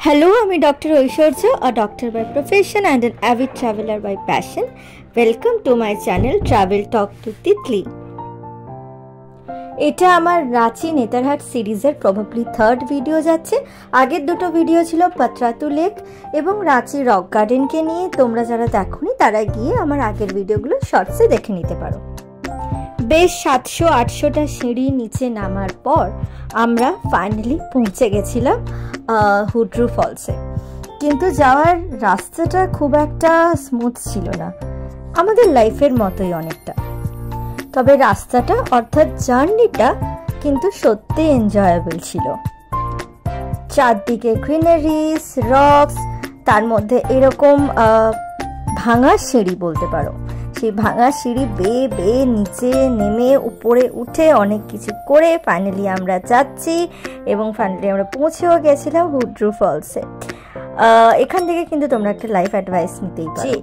Hello, I'm Dr. Oishorja, a doctor by profession and an avid traveler by passion. Welcome to my channel Travel Talk to Titli. এটা আমার রাঁচি নেতারহাট সিরিজের probably third video যাচ্ছে। আগের দুটো video ছিল Patratu lake এবং Ranchi rock গার্ডেনকে নিয়ে। তোমরা যারা দেখোনি তারা গিয়ে আমার আগের ভিডিওগুলো শর্টসে দেখে নিতে পারো। বেশ 700-800টা সিঁড়ি নিচে নামার পর আমরা ফাইনালি পৌঁছে গেছিলাম হুড্রু ফলসে। কিন্তু যাওয়ার রাস্তাটা খুব একটা স্মুথ ছিল না, আমাদের লাইফের মতোই অনেকটা। তবে রাস্তাটা অর্থাৎ জার্নিটা কিন্তু সত্যি এনজয়েবল ছিল। চারদিকে গ্রিনারিস, রকস, তার মধ্যে এরকম ভাঙা সিঁড়ি বলতে পারো। সেই ভাঙা সিঁড়ি বেয়ে বেয়ে নিচে নেমে উপরে উঠে অনেক কিছু করে ফাইনালি আমরা যাচ্ছি এবং ফাইনালি আমরা পৌঁছেও গেছিলাম হুড্রু ফলসে। এখান থেকে কিন্তু তোমরা একটা লাইফ অ্যাডভাইস নিতেই পারো,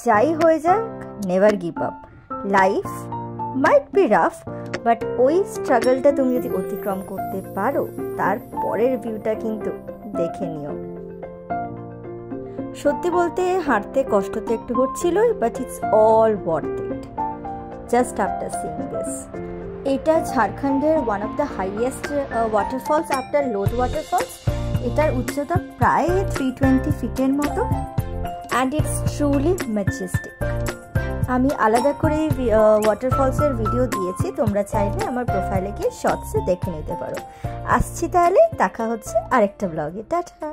যাই হয়ে যাক never give up. Life might be rough, but ওই স্ট্রাগলটা তুমি যদি অতিক্রম করতে পারো তারপরের ভিউটা কিন্তু দেখে নিও। সত্যি বলতে হাঁটতে কষ্ট তো একটু হচ্ছিল, but it's all worth it just after seeing this. এটা ঝাড়খণ্ডের one of the highest waterfalls after Lodh waterfalls. এটার উচ্চতা প্রায় 320 ফিটের মতো অ্যান্ড ইটস ট্রুলি ম্যাজেস্টিক। আমি আলাদা করে ওয়াটারফলসের ভিডিও দিয়েছি, তোমরা চাইলে আমার প্রোফাইলে গিয়ে শর্টসে দেখে নিতে পারো। আসছি তাহলে, দেখা হচ্ছে আরেকটা ব্লগে। টাটা।